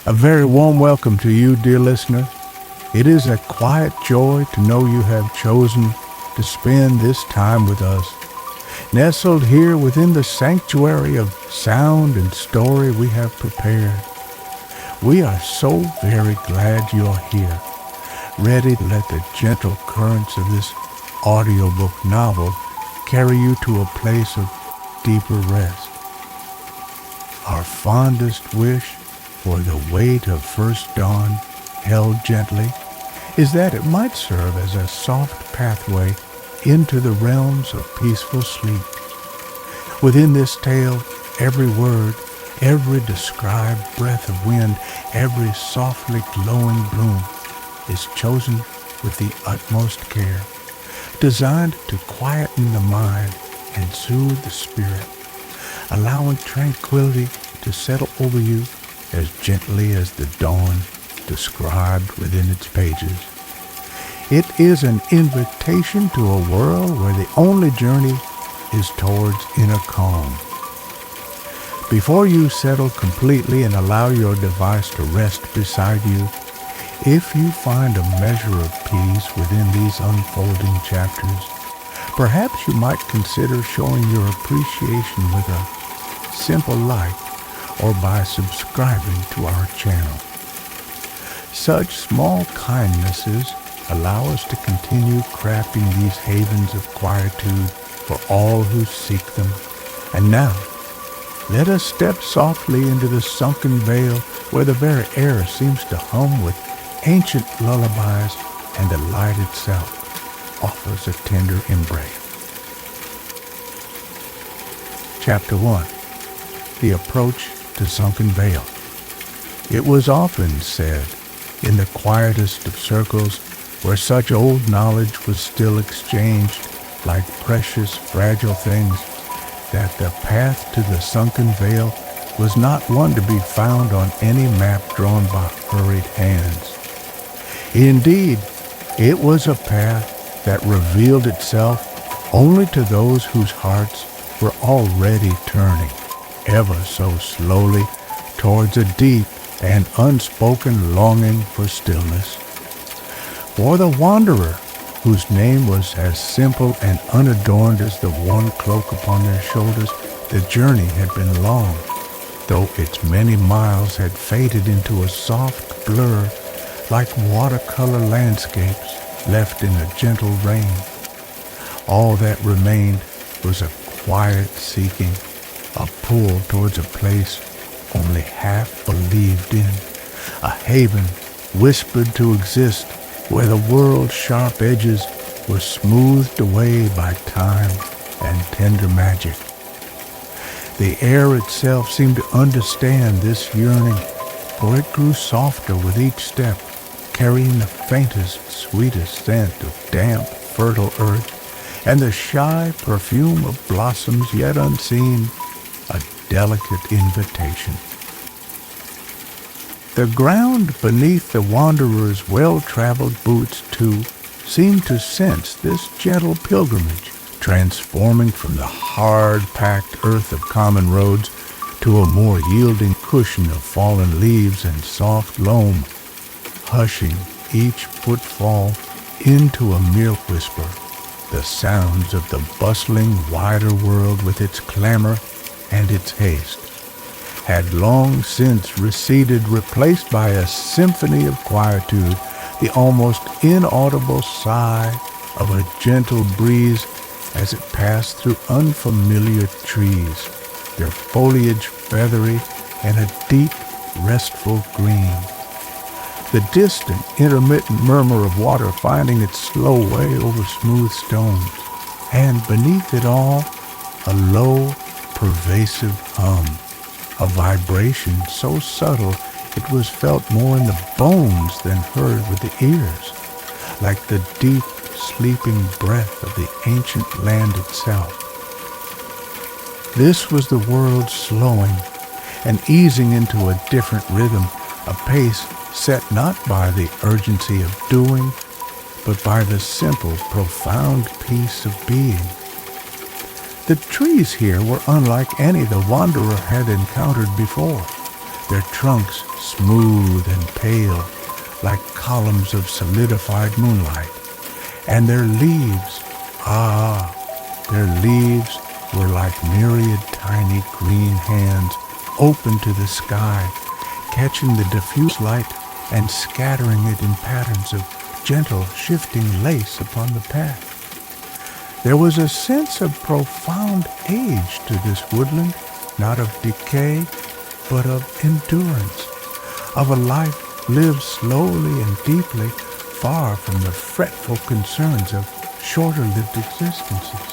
A very warm welcome to you, dear listener. It is a quiet joy to know you have chosen to spend this time with us. Nestled here within the sanctuary of sound and story we have prepared. We are so very glad you are here, ready to let the gentle currents of this audiobook novel carry you to a place of deeper rest. Our fondest wish for the weight of first dawn held gently is that it might serve as a soft pathway into the realms of peaceful sleep. Within this tale, every word, every described breath of wind, every softly glowing bloom is chosen with the utmost care, designed to quieten the mind and soothe the spirit, allowing tranquility to settle over you as gently as the dawn described within its pages. It is an invitation to a world where the only journey is towards inner calm. Before you settle completely and allow your device to rest beside you, if you find a measure of peace within these unfolding chapters, perhaps you might consider showing your appreciation with a simple like or by subscribing to our channel. Such small kindnesses allow us to continue crafting these havens of quietude for all who seek them. And now, let us step softly into the sunken vale where the very air seems to hum with ancient lullabies and the light itself offers a tender embrace. Chapter 1. The Approach to Sunken Vale. It was often said, in the quietest of circles where such old knowledge was still exchanged like precious, fragile things, that the path to the sunken vale was not one to be found on any map drawn by hurried hands. Indeed, it was a path that revealed itself only to those whose hearts were already turning, ever so slowly, towards a deep and unspoken longing for stillness. For the wanderer, whose name was as simple and unadorned as the one cloak upon their shoulders, the journey had been long, though its many miles had faded into a soft blur like watercolor landscapes left in a gentle rain. All that remained was a quiet seeking, a pull towards a place only half believed in, a haven whispered to exist where the world's sharp edges were smoothed away by time and tender magic. The air itself seemed to understand this yearning, for it grew softer with each step, carrying the faintest, sweetest scent of damp, fertile earth, and the shy perfume of blossoms yet unseen, a delicate invitation. The ground beneath the wanderer's well-traveled boots, too, seemed to sense this gentle pilgrimage, transforming from the hard-packed earth of common roads to a more yielding cushion of fallen leaves and soft loam, hushing each footfall into a mere whisper, the sounds of the bustling, wider world with its clamor and its haste had long since receded, replaced by a symphony of quietude, the almost inaudible sigh of a gentle breeze as it passed through unfamiliar trees, their foliage feathery and a deep, restful green. The distant, intermittent murmur of water finding its slow way over smooth stones, and beneath it all, a low, pervasive hum, a vibration so subtle it was felt more in the bones than heard with the ears, like the deep, sleeping breath of the ancient land itself. This was the world slowing and easing into a different rhythm, a pace set not by the urgency of doing, but by the simple, profound peace of being. The trees here were unlike any the wanderer had encountered before. their trunks smooth and pale like columns of solidified moonlight, and their leaves, their leaves were like myriad tiny green hands open to the sky, catching the diffuse light and scattering it in patterns of gentle, shifting lace upon the path. There was a sense of profound age to this woodland, not of decay, but of endurance, of a life lived slowly and deeply, far from the fretful concerns of shorter-lived existences.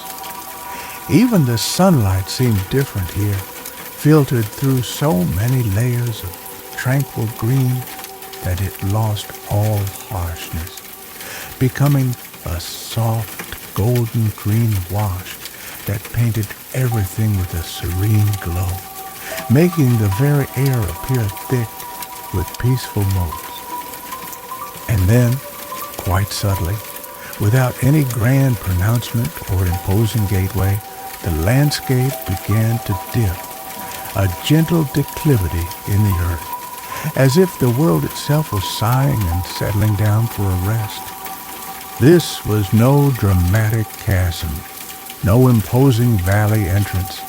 Even the sunlight seemed different here, filtered through so many layers of tranquil green that it lost all harshness, becoming a soft golden green wash that painted everything with a serene glow, making the very air appear thick with peaceful motes. And then, quite subtly, without any grand pronouncement or imposing gateway, the landscape began to dip, a gentle declivity in the earth, as if the world itself was sighing and settling down for a rest. This was no dramatic chasm, no imposing valley entrance,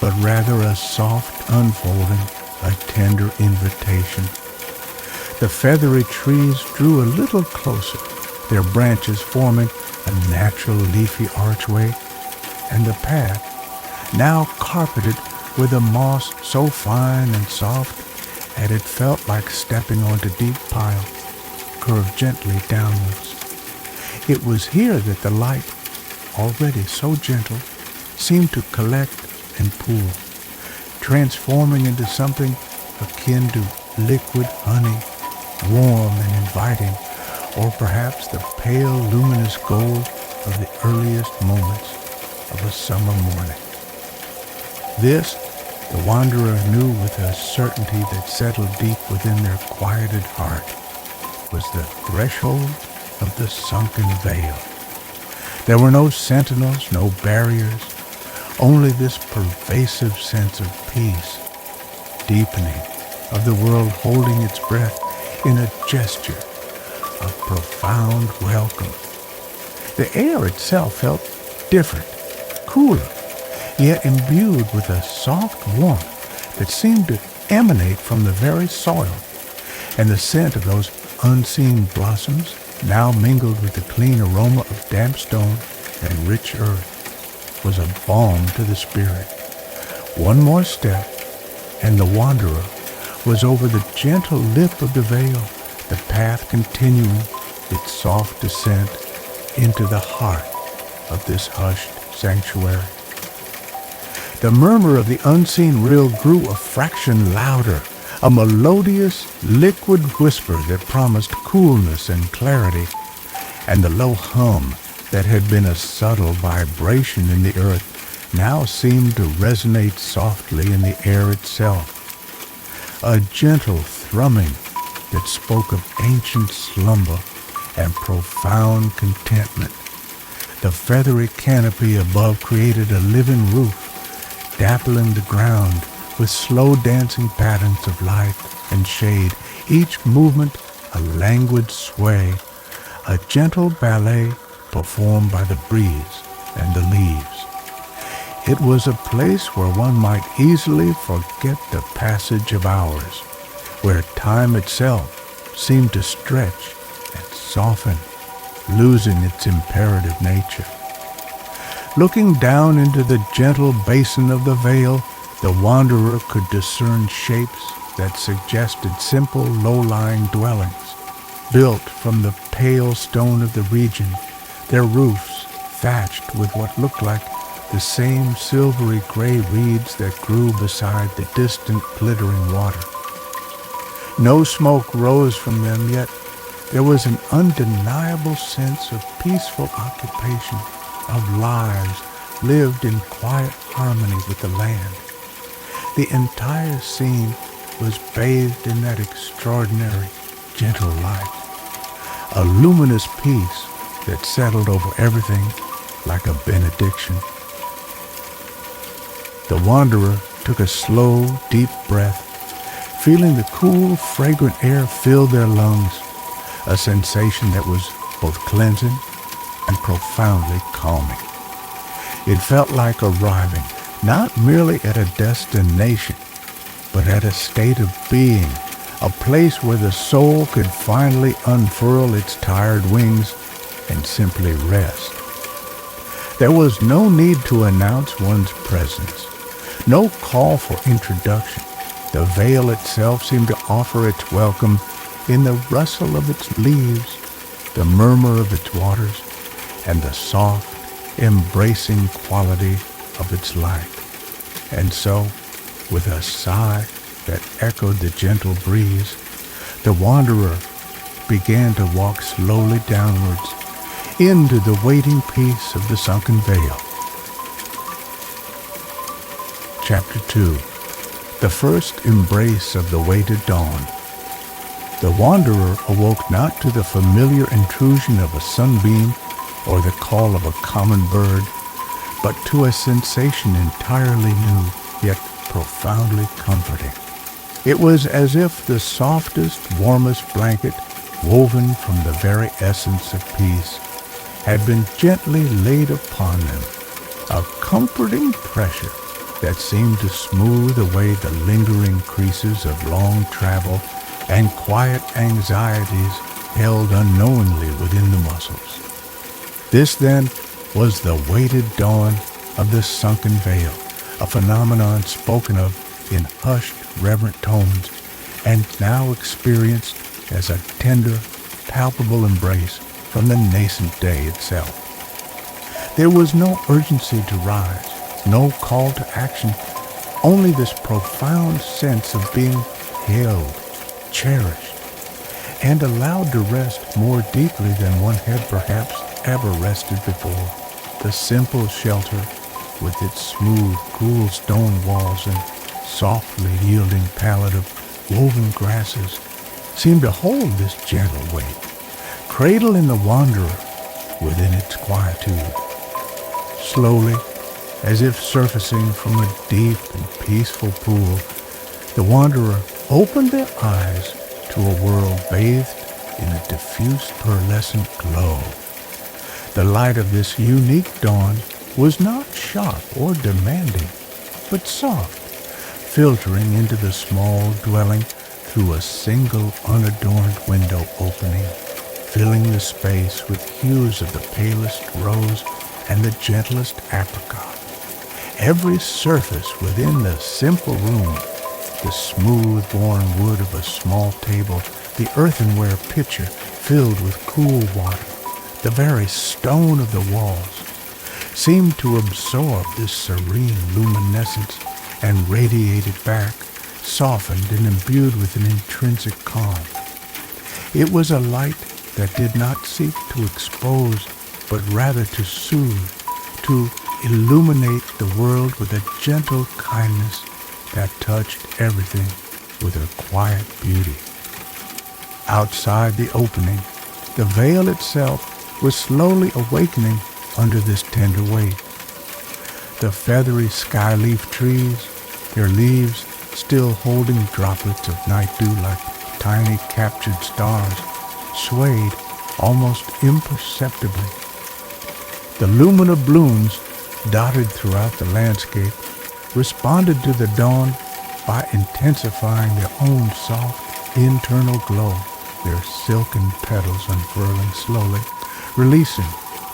but rather a soft unfolding, a tender invitation. The feathery trees drew a little closer, their branches forming a natural leafy archway, and the path, now carpeted with a moss so fine and soft that it felt like stepping onto deep pile, curved gently downwards. It was here that the light, already so gentle, seemed to collect and pool, transforming into something akin to liquid honey, warm and inviting, or perhaps the pale luminous gold of the earliest moments of a summer morning. This, the wanderer knew with a certainty that settled deep within their quieted heart, was the threshold of the Sunken Vale. There were no sentinels, no barriers, only this pervasive sense of peace, deepening, of the world holding its breath in a gesture of profound welcome. The air itself felt different, cooler, yet imbued with a soft warmth that seemed to emanate from the very soil, and the scent of those unseen blossoms, now mingled with the clean aroma of damp stone and rich earth, was a balm to the spirit. One more step, and the wanderer was over the gentle lip of the vale, the path continuing its soft descent into the heart of this hushed sanctuary. The murmur of the unseen rill grew a fraction louder, a melodious, liquid whisper that promised coolness and clarity, and the low hum that had been a subtle vibration in the earth now seemed to resonate softly in the air itself, a gentle thrumming that spoke of ancient slumber and profound contentment. The feathery canopy above created a living roof, dappling the ground with slow dancing patterns of light and shade, each movement a languid sway, a gentle ballet performed by the breeze and the leaves. It was a place where one might easily forget the passage of hours, where time itself seemed to stretch and soften, losing its imperative nature. Looking down into the gentle basin of the vale, the wanderer could discern shapes that suggested simple, low-lying dwellings, built from the pale stone of the region, their roofs thatched with what looked like the same silvery gray reeds that grew beside the distant glittering water. No smoke rose from them, yet there was an undeniable sense of peaceful occupation, of lives lived in quiet harmony with the land. The entire scene was bathed in that extraordinary, gentle light, a luminous peace that settled over everything like a benediction. The wanderer took a slow, deep breath, feeling the cool, fragrant air fill their lungs, a sensation that was both cleansing and profoundly calming. It felt like arriving not merely at a destination, but at a state of being, a place where the soul could finally unfurl its tired wings and simply rest. There was no need to announce one's presence, no call for introduction. The vale itself seemed to offer its welcome in the rustle of its leaves, the murmur of its waters, and the soft, embracing quality of its light. And so, with a sigh that echoed the gentle breeze, the wanderer began to walk slowly downwards into the waiting peace of the Sunken Vale. Chapter 2. The first embrace of the waited dawn. The wanderer awoke not to the familiar intrusion of a sunbeam or the call of a common bird, but to a sensation entirely new, yet profoundly comforting. It was as if the softest, warmest blanket, woven from the very essence of peace, had been gently laid upon them, a comforting pressure that seemed to smooth away the lingering creases of long travel and quiet anxieties held unknowingly within the muscles. This, then, was the waited dawn of the Sunken Vale, a phenomenon spoken of in hushed, reverent tones, and now experienced as a tender, palpable embrace from the nascent day itself. There was no urgency to rise, no call to action, only this profound sense of being held, cherished, and allowed to rest more deeply than one had perhaps ever rested before. The simple shelter, with its smooth, cool stone walls and softly yielding palette of woven grasses, seemed to hold this gentle weight, cradling the wanderer within its quietude. Slowly, as if surfacing from a deep and peaceful pool, the wanderer opened their eyes to a world bathed in a diffuse pearlescent glow. The light of this unique dawn was not sharp or demanding, but soft, filtering into the small dwelling through a single unadorned window opening, filling the space with hues of the palest rose and the gentlest apricot. Every surface within the simple room, the smooth-worn wood of a small table, the earthenware pitcher filled with cool water, the very stone of the walls, seemed to absorb this serene luminescence and radiate it back, softened and imbued with an intrinsic calm. It was a light that did not seek to expose, but rather to soothe, to illuminate the world with a gentle kindness that touched everything with her quiet beauty. Outside the opening, the vale itself was slowly awakening under this tender weight. The feathery skyleaf trees, their leaves still holding droplets of night dew like tiny captured stars, swayed almost imperceptibly. The Lumina Blooms, dotted throughout the landscape, responded to the dawn by intensifying their own soft internal glow, their silken petals unfurling slowly, releasing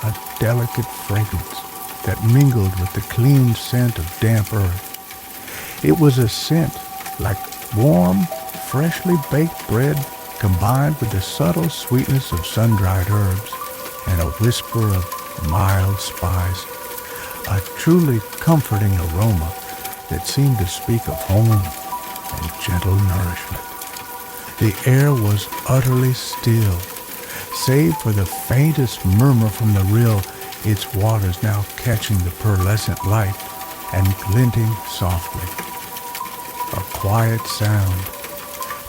a delicate fragrance that mingled with the clean scent of damp earth. It was a scent like warm, freshly baked bread combined with the subtle sweetness of sun-dried herbs and a whisper of mild spice, a truly comforting aroma that seemed to speak of home and gentle nourishment. The air was utterly still, save for the faintest murmur from the rill, its waters now catching the pearlescent light and glinting softly. A quiet sound,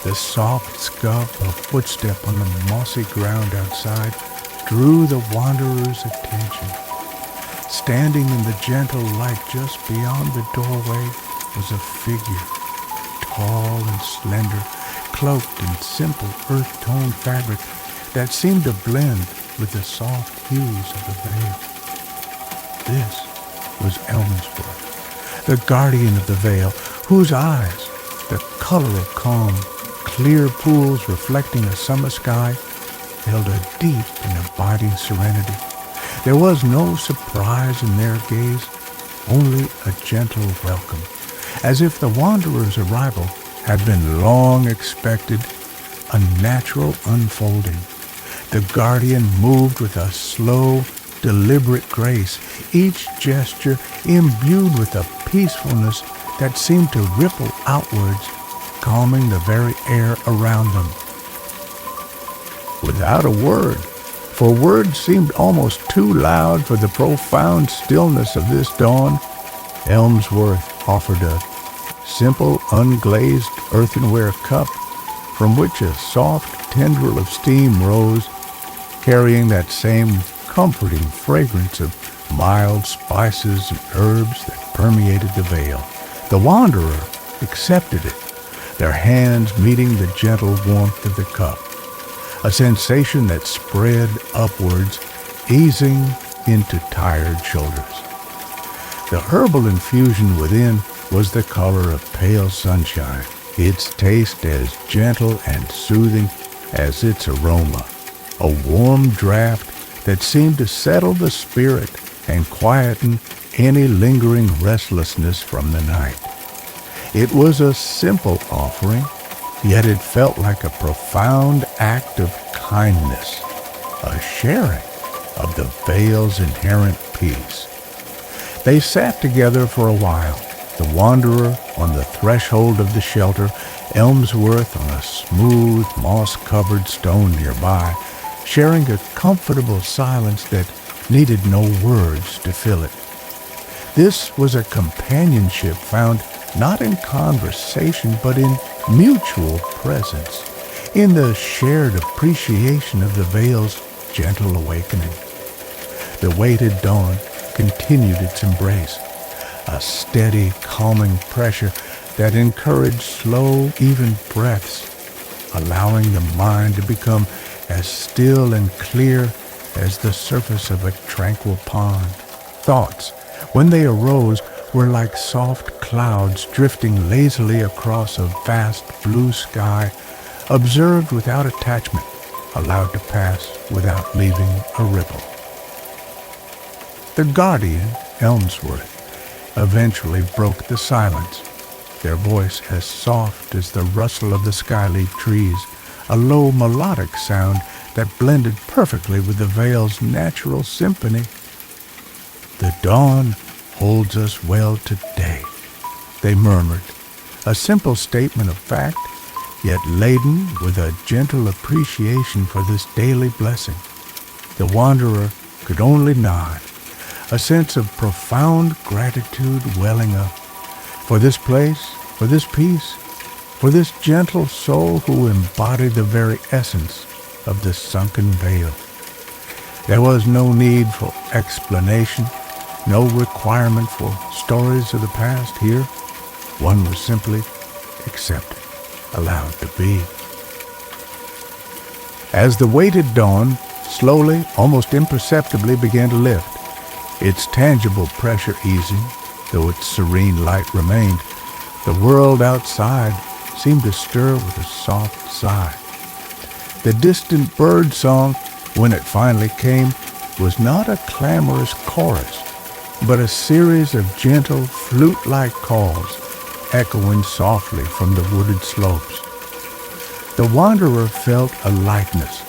the soft scuff of footstep on the mossy ground outside, drew the wanderer's attention. Standing in the gentle light just beyond the doorway was a figure, tall and slender, cloaked in simple earth-tone fabric that seemed to blend with the soft hues of the veil. This was Elmsworth, the guardian of the veil, whose eyes, the color of calm, clear pools reflecting a summer sky, held a deep and abiding serenity. There was no surprise in their gaze, only a gentle welcome, as if the wanderer's arrival had been long expected, a natural unfolding. The guardian moved with a slow, deliberate grace, each gesture imbued with a peacefulness that seemed to ripple outwards, calming the very air around them. Without a word, for words seemed almost too loud for the profound stillness of this dawn, Elmsworth offered a simple, unglazed earthenware cup from which a soft tendril of steam rose, carrying that same comforting fragrance of mild spices and herbs that permeated the veil. The wanderer accepted it, their hands meeting the gentle warmth of the cup, a sensation that spread upwards, easing into tired shoulders. The herbal infusion within was the color of pale sunshine, its taste as gentle and soothing as its aroma, a warm draught that seemed to settle the spirit and quieten any lingering restlessness from the night. It was a simple offering, yet it felt like a profound act of kindness, a sharing of the veil's inherent peace. They sat together for a while, the wanderer on the threshold of the shelter, Elmsworth on a smooth, moss-covered stone nearby, sharing a comfortable silence that needed no words to fill it. This was a companionship found not in conversation, but in mutual presence, in the shared appreciation of the veil's gentle awakening. The weighted dawn continued its embrace, a steady, calming pressure that encouraged slow, even breaths, allowing the mind to become as still and clear as the surface of a tranquil pond. Thoughts, when they arose, were like soft clouds drifting lazily across a vast blue sky, observed without attachment, allowed to pass without leaving a ripple. The guardian, Elmsworth, eventually broke the silence, their voice as soft as the rustle of the skyleaf trees, a low melodic sound that blended perfectly with the veil's natural symphony. "The dawn holds us well today," they murmured, a simple statement of fact, yet laden with a gentle appreciation for this daily blessing. The wanderer could only nod, a sense of profound gratitude welling up for this place, for this peace, for this gentle soul who embodied the very essence of the Sunken Vale. There was no need for explanation, no requirement for stories of the past here. One was simply accepted, allowed to be. As the weighted dawn slowly, almost imperceptibly began to lift, its tangible pressure easing, though its serene light remained, the world outside seemed to stir with a soft sigh. The distant bird song, when it finally came, was not a clamorous chorus, but a series of gentle, flute-like calls, echoing softly from the wooded slopes. The wanderer felt a lightness,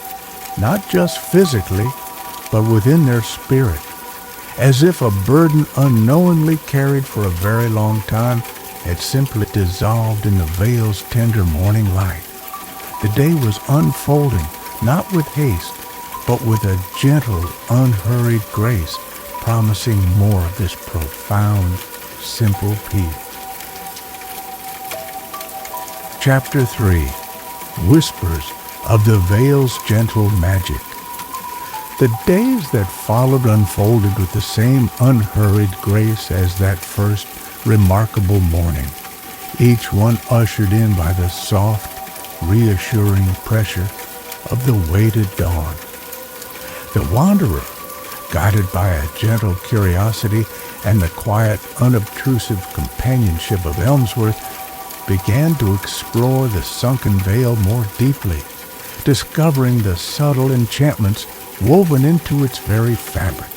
not just physically, but within their spirit, as if a burden unknowingly carried for a very long time had simply dissolved in the veil's tender morning light. The day was unfolding, not with haste, but with a gentle, unhurried grace, promising more of this profound, simple peace. Chapter 3. Whispers of the Veil's Gentle Magic. The days that followed unfolded with the same unhurried grace as that first remarkable morning, each one ushered in by the soft, reassuring pressure of the weighted dawn. The wanderer, guided by a gentle curiosity and the quiet, unobtrusive companionship of Elmsworth, began to explore the Sunken Vale more deeply, discovering the subtle enchantments woven into its very fabric.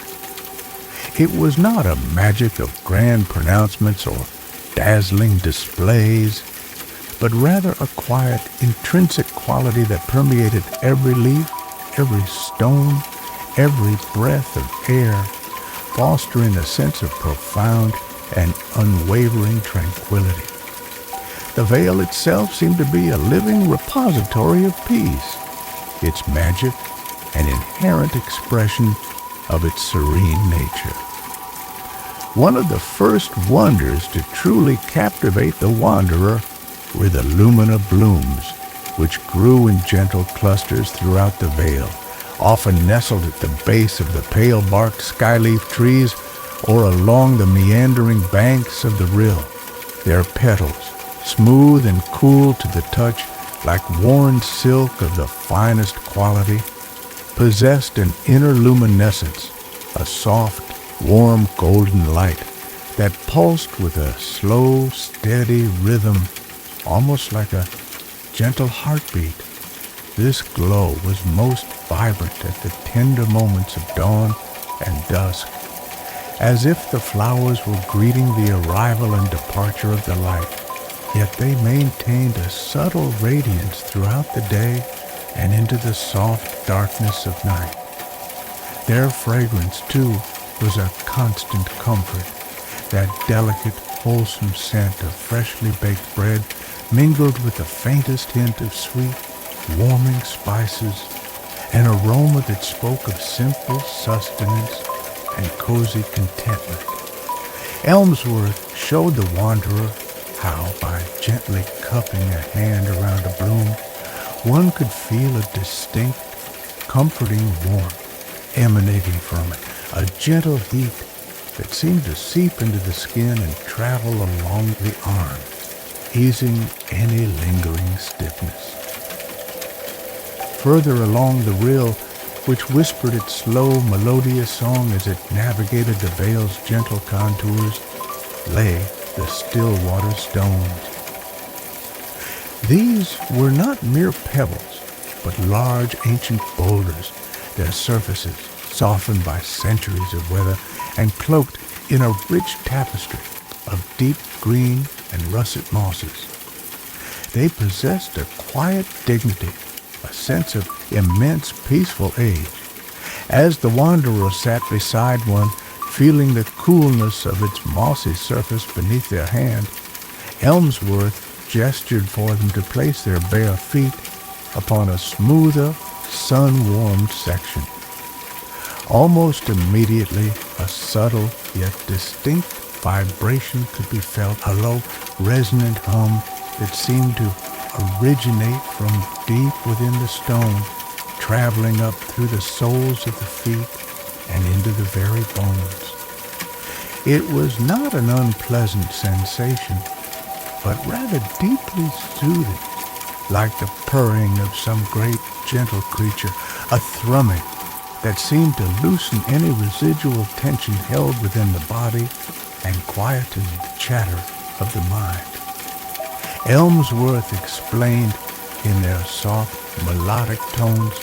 It was not a magic of grand pronouncements or dazzling displays, but rather a quiet, intrinsic quality that permeated every leaf, every stone, every breath of air, fostering a sense of profound and unwavering tranquility. The vale itself seemed to be a living repository of peace, its magic an inherent expression of its serene nature. One of the first wonders to truly captivate the wanderer were the Lumina Blooms, which grew in gentle clusters throughout the vale, often nestled at the base of the pale-barked skyleaf trees or along the meandering banks of the rill. Their petals, smooth and cool to the touch like worn silk of the finest quality, possessed an inner luminescence, a soft, warm golden light that pulsed with a slow, steady rhythm, almost like a gentle heartbeat. This glow was most vibrant at the tender moments of dawn and dusk, as if the flowers were greeting the arrival and departure of the light, yet they maintained a subtle radiance throughout the day and into the soft darkness of night. Their fragrance, too, was a constant comfort, that delicate, wholesome scent of freshly baked bread mingled with the faintest hint of sweet, warming spices, an aroma that spoke of simple sustenance and cozy contentment. Elmsworth showed the wanderer how, by gently cupping a hand around a bloom, one could feel a distinct, comforting warmth emanating from it, a gentle heat that seemed to seep into the skin and travel along the arm, easing any lingering stiffness. Further along the rill, which whispered its slow, melodious song as it navigated the vale's gentle contours, lay the Stillwater Stones. These were not mere pebbles, but large ancient boulders, their surfaces softened by centuries of weather and cloaked in a rich tapestry of deep green and russet mosses. They possessed a quiet dignity, a sense of immense peaceful age. As the wanderer sat beside one, feeling the coolness of its mossy surface beneath their hand, Elmsworth gestured for them to place their bare feet upon a smoother, sun-warmed section. Almost immediately, a subtle yet distinct vibration could be felt, a low, resonant hum that seemed to originate from deep within the stone, traveling up through the soles of the feet and into the very bones. It was not an unpleasant sensation, but rather deeply soothing, like the purring of some great gentle creature, a thrumming that seemed to loosen any residual tension held within the body and quieten the chatter of the mind. Elmsworth explained in their soft, melodic tones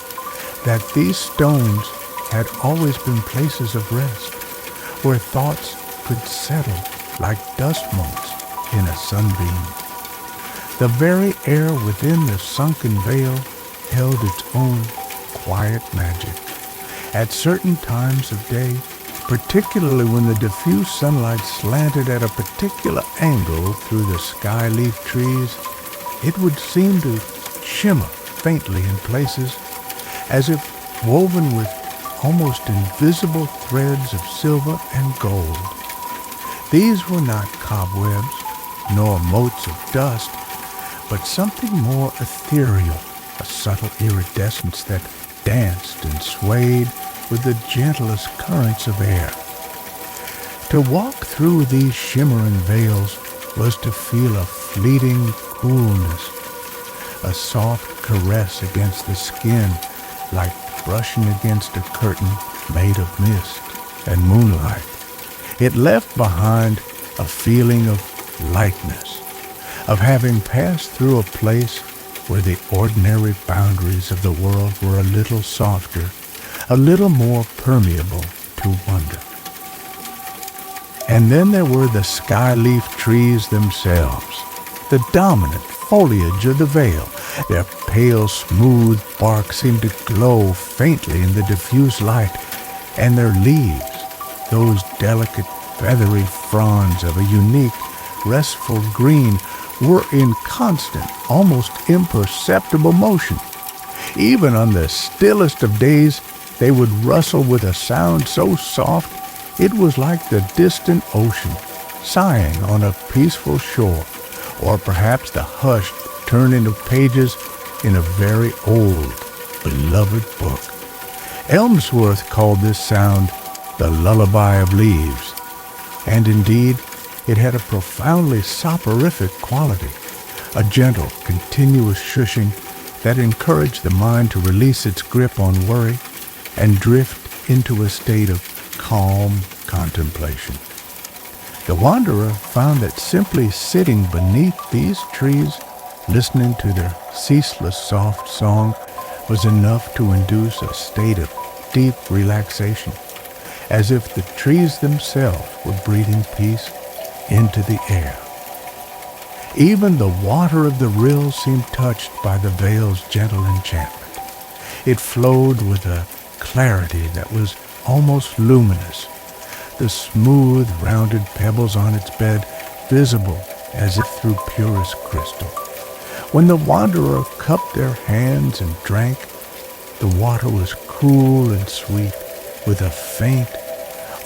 that these stones had always been places of rest, where thoughts could settle like dust motes in a sunbeam. The very air within the Sunken Vale held its own quiet magic. At certain times of day, particularly when the diffuse sunlight slanted at a particular angle through the skyleaf trees, it would seem to shimmer faintly in places, as if woven with almost invisible threads of silver and gold. These were not cobwebs, nor motes of dust, but something more ethereal, a subtle iridescence that danced and swayed with the gentlest currents of air. To walk through these shimmering veils was to feel a fleeting coolness, a soft caress against the skin like brushing against a curtain made of mist and moonlight. It left behind a feeling of lightness, of having passed through a place where the ordinary boundaries of the world were a little softer, a little more permeable to wonder. And then there were the skyleaf trees themselves, the dominant foliage of the vale. Their pale, smooth bark seemed to glow faintly in the diffuse light, and their leaves, those delicate, feathery fronds of a unique, restful green, were in constant, almost imperceptible motion. Even on the stillest of days, they would rustle with a sound so soft it was like the distant ocean sighing on a peaceful shore, or perhaps the hushed turning of pages in a very old, beloved book. Elmsworth called this sound the lullaby of leaves, and indeed it had a profoundly soporific quality, a gentle, continuous shushing that encouraged the mind to release its grip on worry and drift into a state of calm contemplation. The wanderer found that simply sitting beneath these trees, listening to their ceaseless soft song, was enough to induce a state of deep relaxation, as if the trees themselves were breathing peace into the air. Even the water of the rill seemed touched by the vale's gentle enchantment. It flowed with a clarity that was almost luminous, the smooth, rounded pebbles on its bed visible as if through purest crystal. When the wanderer cupped their hands and drank, the water was cool and sweet, with a faint,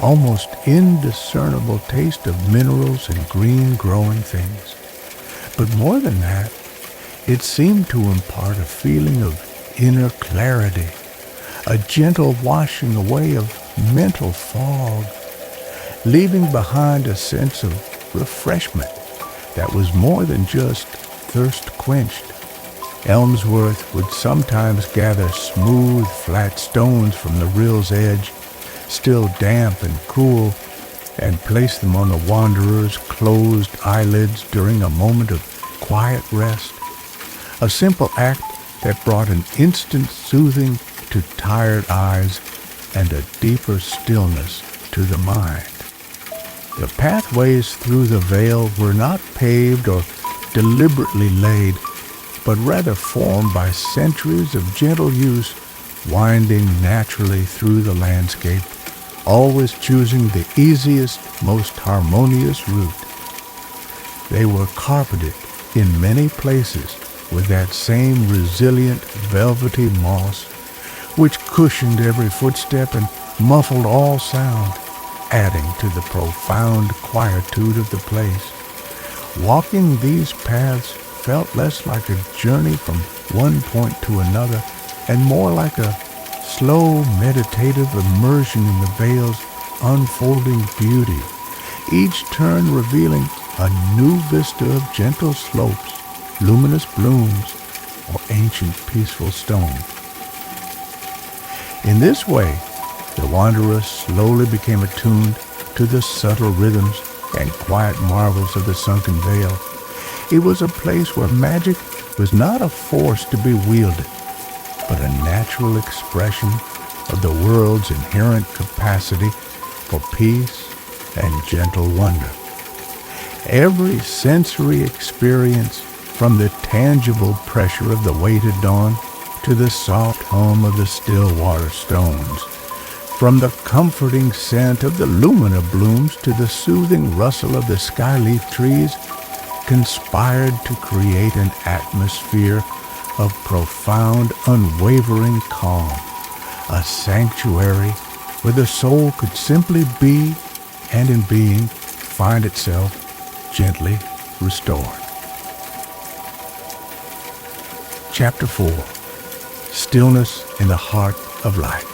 almost indiscernible taste of minerals and green growing things. But more than that, it seemed to impart a feeling of inner clarity, a gentle washing away of mental fog, leaving behind a sense of refreshment that was more than just thirst quenched. Elmsworth would sometimes gather smooth, flat stones from the rill's edge, still damp and cool, and place them on the wanderer's closed eyelids during a moment of quiet rest, a simple act that brought an instant soothing to tired eyes and a deeper stillness to the mind. The pathways through the vale were not paved or deliberately laid, but rather formed by centuries of gentle use, winding naturally through the landscape, always choosing the easiest, most harmonious route. They were carpeted in many places with that same resilient, velvety moss, which cushioned every footstep and muffled all sound, adding to the profound quietude of the place. Walking these paths felt less like a journey from one point to another, and more like a slow, meditative immersion in the vale's unfolding beauty, each turn revealing a new vista of gentle slopes, luminous blooms, or ancient peaceful stone. In this way, the wanderer slowly became attuned to the subtle rhythms and quiet marvels of the Sunken Vale. It was a place where magic was not a force to be wielded, but a natural expression of the world's inherent capacity for peace and gentle wonder. Every sensory experience, from the tangible pressure of the weighted dawn to the soft hum of the Stillwater Stones, from the comforting scent of the Lumina Blooms to the soothing rustle of the skyleaf trees, conspired to create an atmosphere of profound, unwavering calm, a sanctuary where the soul could simply be, and in being find itself gently restored. Chapter 4. Stillness in the Heart of Life.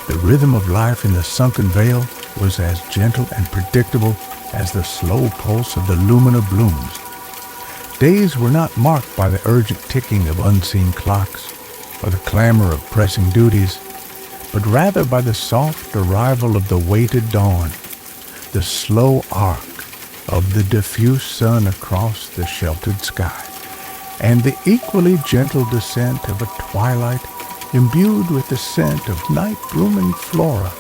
The rhythm of life in the Sunken Vale was as gentle and predictable as the slow pulse of the Lumina Blooms, Days were not marked by the urgent ticking of unseen clocks or the clamor of pressing duties, but rather by the soft arrival of the weighted dawn, the slow arc of the diffuse sun across the sheltered sky, and the equally gentle descent of a twilight imbued with the scent of night-blooming flora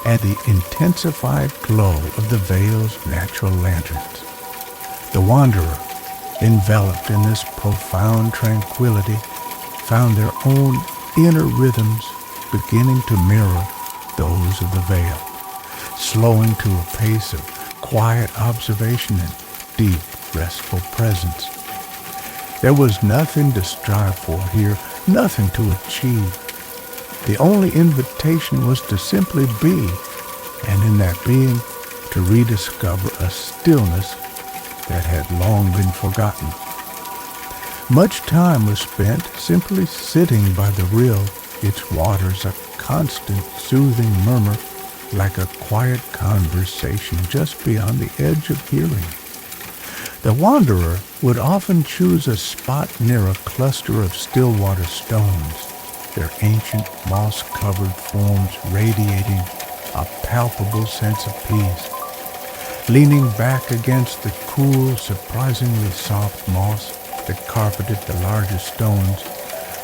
and the intensified glow of the Vale's natural lanterns. The wanderer, enveloped in this profound tranquility, found their own inner rhythms beginning to mirror those of the Vale, slowing to a pace of quiet observation and deep, restful presence. There was nothing to strive for here, nothing to achieve. The only invitation was to simply be, and in that being, to rediscover a stillness that had long been forgotten. Much time was spent simply sitting by the rill, its waters a constant soothing murmur, like a quiet conversation just beyond the edge of hearing. The wanderer would often choose a spot near a cluster of Stillwater Stones, their ancient moss-covered forms radiating a palpable sense of peace. Leaning back against the cool, surprisingly soft moss that carpeted the larger stones,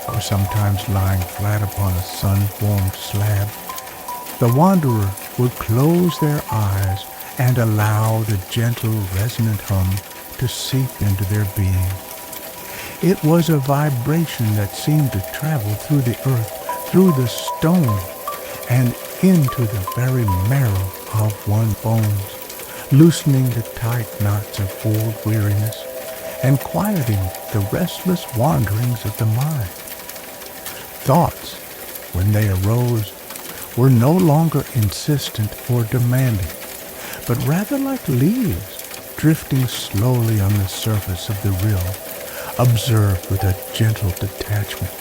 or sometimes lying flat upon a sun-warmed slab, the wanderer would close their eyes and allow the gentle, resonant hum to seep into their being. It was a vibration that seemed to travel through the earth, through the stone, and into the very marrow of one's bones, loosening the tight knots of old weariness and quieting the restless wanderings of the mind. Thoughts, when they arose, were no longer insistent or demanding, but rather like leaves drifting slowly on the surface of the rill, observed with a gentle detachment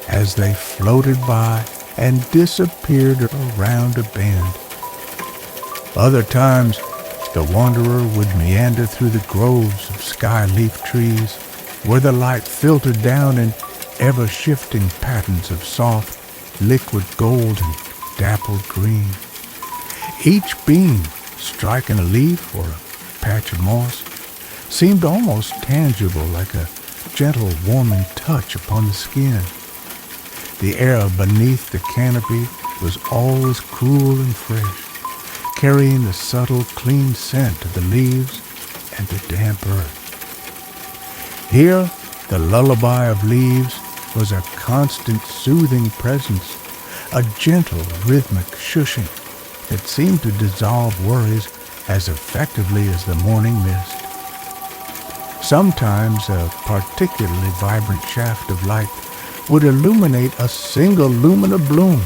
as they floated by and disappeared around a bend. Other times, the wanderer would meander through the groves of sky-leaf trees, where the light filtered down in ever-shifting patterns of soft, liquid gold and dappled green. Each beam, striking a leaf or a patch of moss, seemed almost tangible, like a gentle, warming touch upon the skin. The air beneath the canopy was always cool and fresh, carrying the subtle, clean scent of the leaves and the damp earth. Here, the lullaby of leaves was a constant, soothing presence, a gentle, rhythmic shushing that seemed to dissolve worries as effectively as the morning mist. Sometimes a particularly vibrant shaft of light would illuminate a single Lumina Bloom,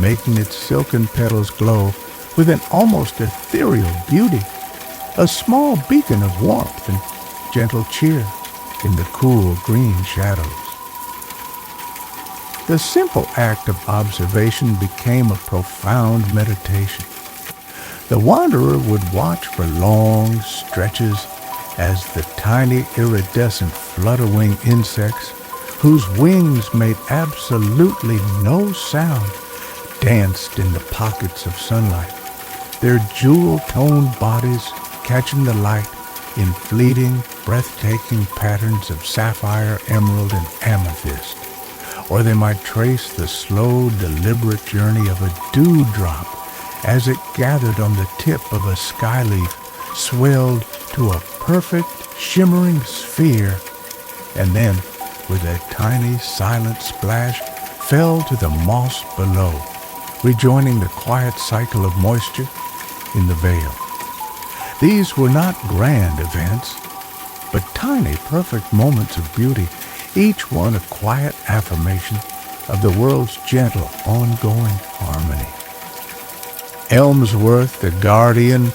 making its silken petals glow with an almost ethereal beauty, a small beacon of warmth and gentle cheer in the cool green shadows. The simple act of observation became a profound meditation. The wanderer would watch for long stretches as the tiny iridescent flutter-wing insects, whose wings made absolutely no sound, danced in the pockets of sunlight, their jewel-toned bodies catching the light in fleeting, breathtaking patterns of sapphire, emerald, and amethyst. Or they might trace the slow, deliberate journey of a dewdrop as it gathered on the tip of a skyleaf, swelled to a perfect, shimmering sphere, and then, with a tiny, silent splash, fell to the moss below, rejoining the quiet cycle of moisture in the Vale. These were not grand events, but tiny, perfect moments of beauty, each one a quiet affirmation of the world's gentle, ongoing harmony. Elmsworth, the guardian,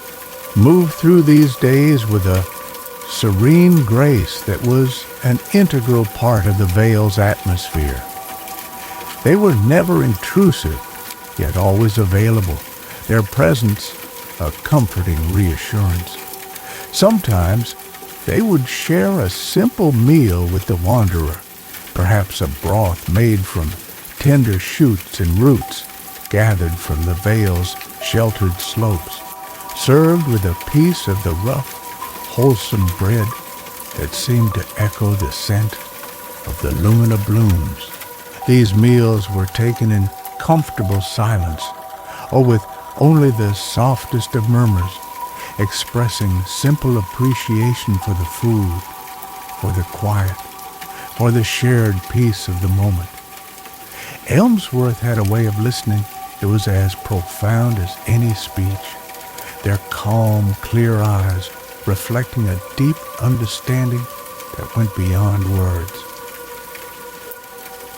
moved through these days with a serene grace that was an integral part of the Vale's atmosphere. They were never intrusive, yet always available, their presence a comforting reassurance. Sometimes They would share a simple meal with the wanderer, perhaps a broth made from tender shoots and roots gathered from the vale's sheltered slopes, served with a piece of the rough, wholesome bread that seemed to echo the scent of the Lumina Blooms. These meals were taken in comfortable silence, or with only the softest of murmurs, expressing simple appreciation for the food, for the quiet, for the shared peace of the moment. Elmsworth had a way of listening that was as profound as any speech, their calm, clear eyes reflecting a deep understanding that went beyond words.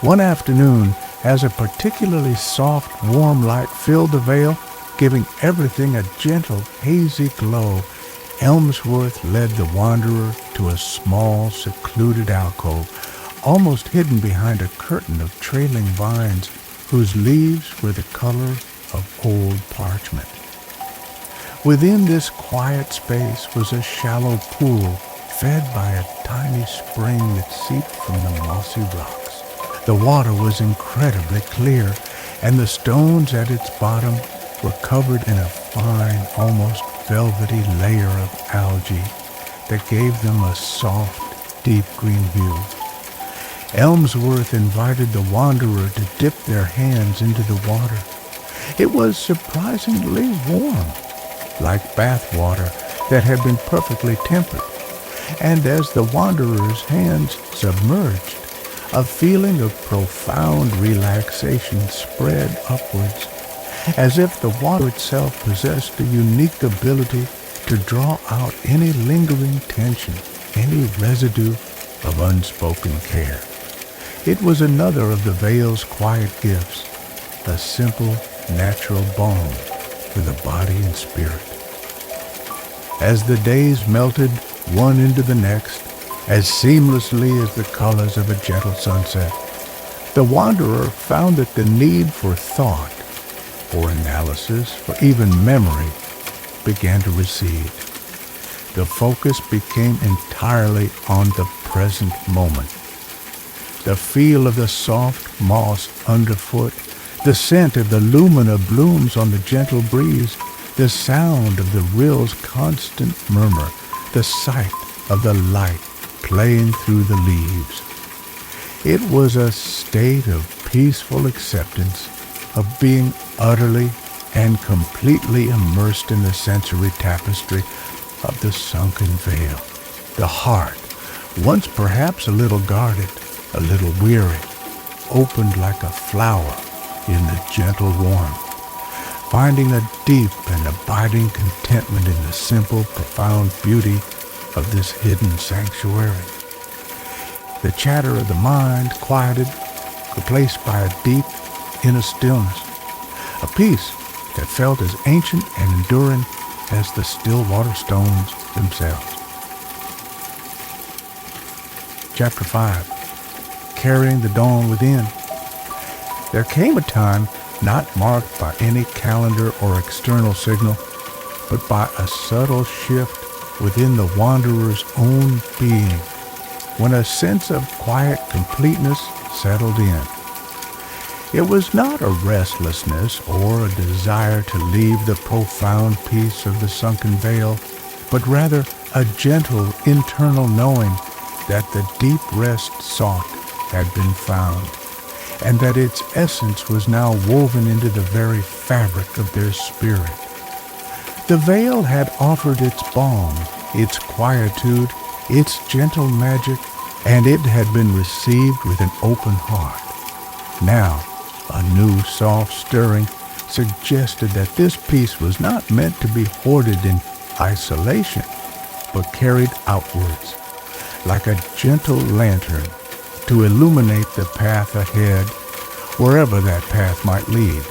One afternoon, as a particularly soft, warm light filled the vale, giving everything a gentle, hazy glow, Elmsworth led the wanderer to a small, secluded alcove, almost hidden behind a curtain of trailing vines whose leaves were the color of old parchment. Within this quiet space was a shallow pool fed by a tiny spring that seeped from the mossy rocks. The water was incredibly clear, and the stones at its bottom were covered in a fine, almost velvety layer of algae that gave them a soft, deep green hue. Elmsworth invited the wanderer to dip their hands into the water. It was surprisingly warm, like bath water that had been perfectly tempered, and as the wanderer's hands submerged, a feeling of profound relaxation spread upwards, as if the water itself possessed a unique ability to draw out any lingering tension, any residue of unspoken care. It was another of the vale's quiet gifts, a simple, natural balm for the body and spirit. As the days melted one into the next, as seamlessly as the colors of a gentle sunset, the wanderer found that the need for thought, for analysis, for even memory, began to recede. The focus became entirely on the present moment. The feel of the soft moss underfoot, the scent of the Lumina Blooms on the gentle breeze, the sound of the rill's constant murmur, the sight of the light playing through the leaves. It was a state of peaceful acceptance, of being utterly and completely immersed in the sensory tapestry of the Sunken Vale. The heart, once perhaps a little guarded, a little weary, opened like a flower in the gentle warmth, finding a deep and abiding contentment in the simple, profound beauty of this hidden sanctuary. The chatter of the mind quieted, replaced by a deep inner stillness, a peace that felt as ancient and enduring as the Stillwater Stones themselves. Chapter 5. Carrying the dawn within. There came a time not marked by any calendar or external signal, but by a subtle shift within the wanderer's own being, when a sense of quiet completeness settled in. It was not a restlessness or a desire to leave the profound peace of the Sunken Vale, but rather a gentle internal knowing that the deep rest sought had been found, and that its essence was now woven into the very fabric of their spirit. The Vale had offered its balm, its quietude, its gentle magic, and it had been received with an open heart. Now, a new soft stirring suggested that this peace was not meant to be hoarded in isolation, but carried outwards, like a gentle lantern, to illuminate the path ahead, wherever that path might lead.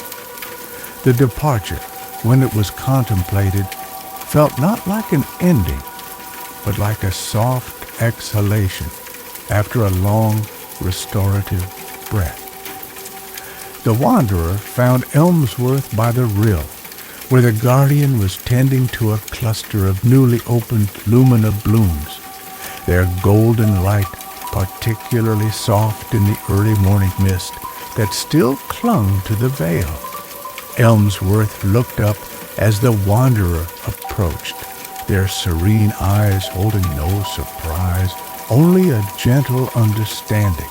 The departure, when it was contemplated, felt not like an ending, but like a soft exhalation after a long restorative breath. The wanderer found Elmsworth by the rill, where the guardian was tending to a cluster of newly opened Lumina Blooms, their golden light particularly soft in the early morning mist that still clung to the vale. Elmsworth looked up as the wanderer approached, their serene eyes holding no surprise, only a gentle understanding,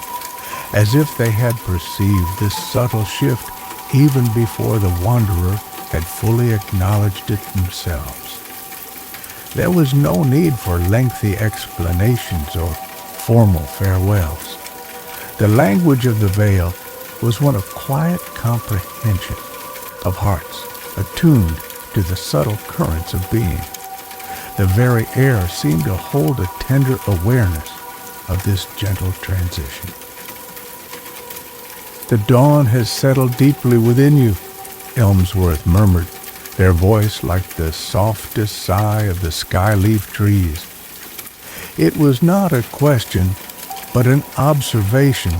as if they had perceived this subtle shift even before the wanderer had fully acknowledged it themselves. There was no need for lengthy explanations or formal farewells. The language of the vale was one of quiet comprehension, of hearts attuned to the subtle currents of being. The very air seemed to hold a tender awareness of this gentle transition. "The dawn has settled deeply within you," Elmsworth murmured, their voice like the softest sigh of the skyleaf trees. It was not a question, but an observation,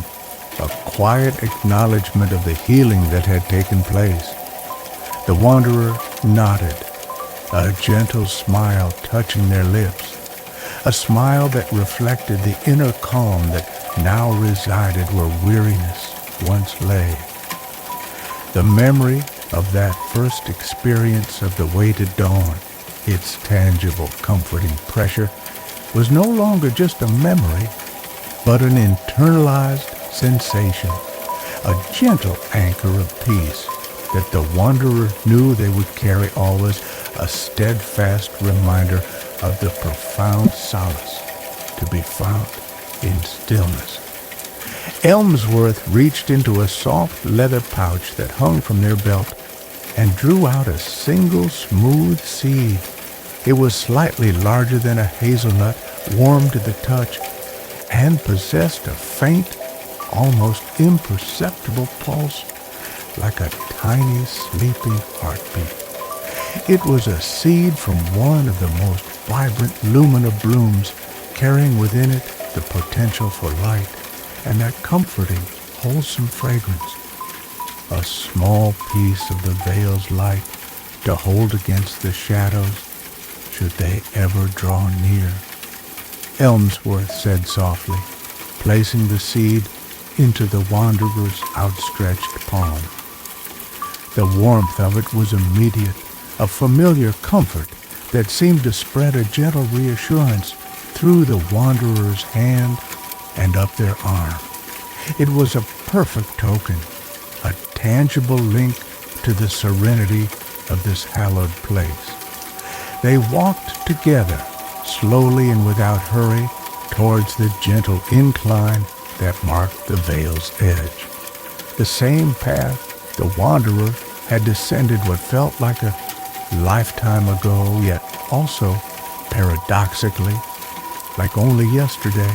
a quiet acknowledgment of the healing that had taken place. The wanderer nodded, a gentle smile touching their lips, a smile that reflected the inner calm that now resided where weariness once lay. The memory of that first experience of the weighted dawn, its tangible, comforting pressure, was no longer just a memory, but an internalized sensation, a gentle anchor of peace that the wanderer knew they would carry always, a steadfast reminder of the profound solace to be found in stillness. Elmsworth reached into a soft leather pouch that hung from their belt and drew out a single smooth seed. It was slightly larger than a hazelnut, warm to the touch, and possessed a faint, almost imperceptible pulse, like a tiny sleeping heartbeat. It was a seed from one of the most vibrant Lumina Blooms, carrying within it the potential for light and that comforting, wholesome fragrance. A small piece of the vale's light to hold against the shadows should they ever draw near, Elmsworth said softly, placing the seed into the wanderer's outstretched palm. The warmth of it was immediate, a familiar comfort that seemed to spread a gentle reassurance through the wanderer's hand and up their arm. It was a perfect token, a tangible link to the serenity of this hallowed place. They walked together, slowly and without hurry, towards the gentle incline that marked the vale's edge. The same path the wanderer had descended what felt like a lifetime ago, yet also, paradoxically, like only yesterday.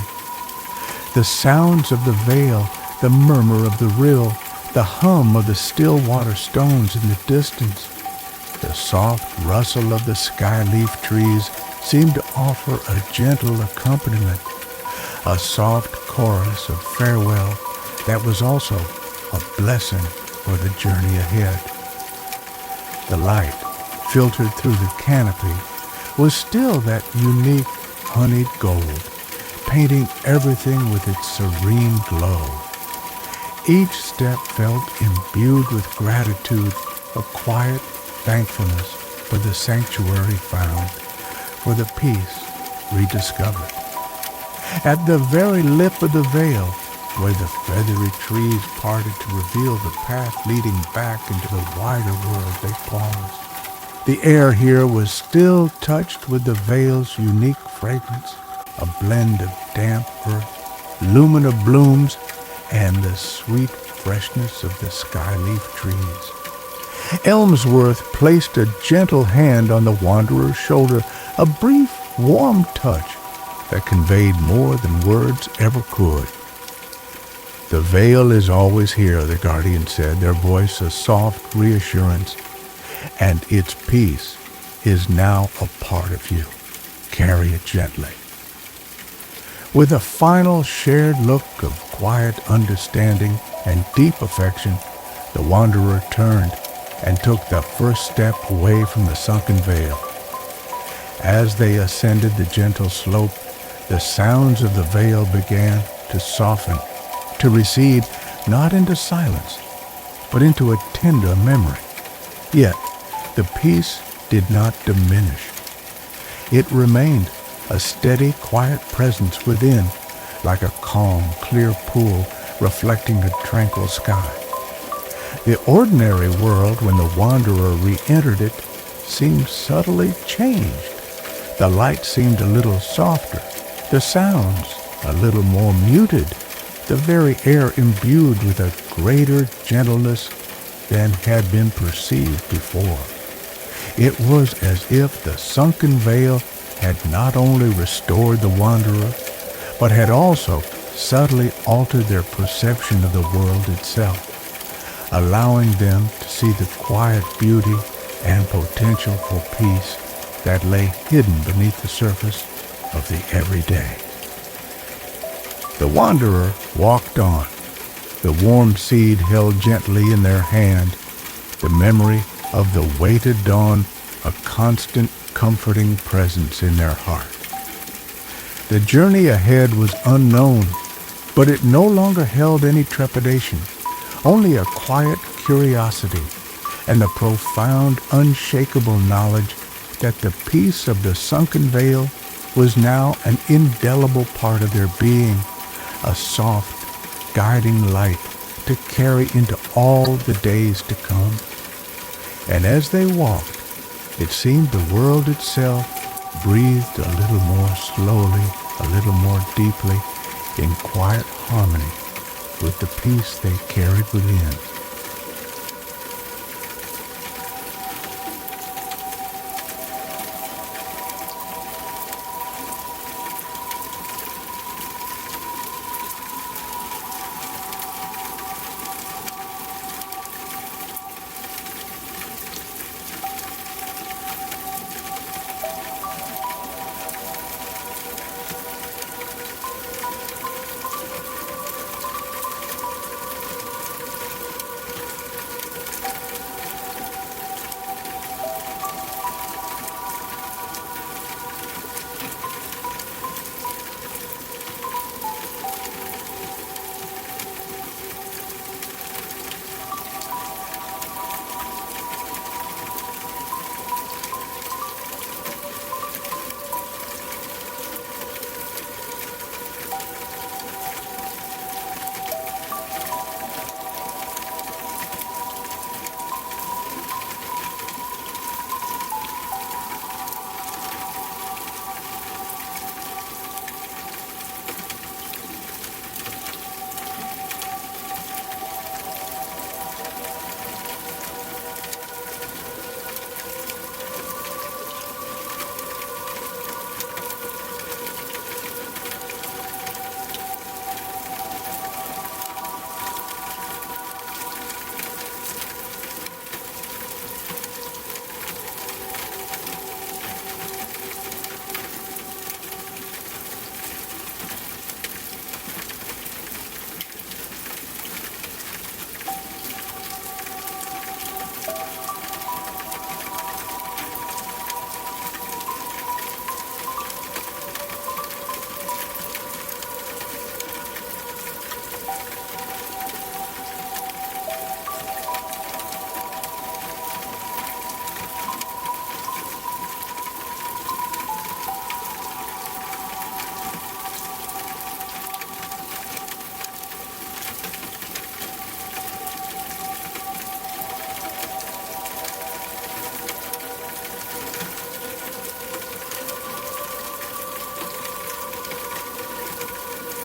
The sounds of the vale, the murmur of the rill, the hum of the Stillwater Stones in the distance, the soft rustle of the skyleaf trees seemed to offer a gentle accompaniment, a soft chorus of farewell that was also a blessing for the journey ahead. The light, filtered through the canopy, was still that unique honeyed gold, painting everything with its serene glow. Each step felt imbued with gratitude, a quiet thankfulness for the sanctuary found, for the peace rediscovered. At the very lip of the vale, where the feathery trees parted to reveal the path leading back into the wider world, they paused. The air here was still touched with the vale's unique fragrance, a blend of damp earth, Lumina Blooms, and the sweet freshness of the skyleaf trees. Elmsworth placed a gentle hand on the wanderer's shoulder, a brief, warm touch that conveyed more than words ever could. "The vale is always here," the guardian said, their voice a soft reassurance, "and its peace is now a part of you. Carry it gently." With a final shared look of quiet understanding and deep affection, the wanderer turned and took the first step away from the sunken vale. As they ascended the gentle slope, the sounds of the vale began to soften, to recede not into silence, but into a tender memory. Yet the peace did not diminish. It remained a steady, quiet presence within, like a calm, clear pool reflecting a tranquil sky. The ordinary world, when the wanderer re-entered it, seemed subtly changed. The light seemed a little softer, the sounds a little more muted, the very air imbued with a greater gentleness than had been perceived before. It was as if the sunken vale had not only restored the wanderer, but had also subtly altered their perception of the world itself, allowing them to see the quiet beauty and potential for peace that lay hidden beneath the surface of the everyday. The wanderer walked on, the warm seed held gently in their hand, the memory of the waited dawn a constant comforting presence in their heart. The journey ahead was unknown, but it no longer held any trepidation, only a quiet curiosity and the profound, unshakable knowledge that the peace of the sunken vale was now an indelible part of their being, a soft, guiding light to carry into all the days to come. And as they walked, it seemed the world itself breathed a little more slowly, a little more deeply, in quiet harmony with the peace they carried within.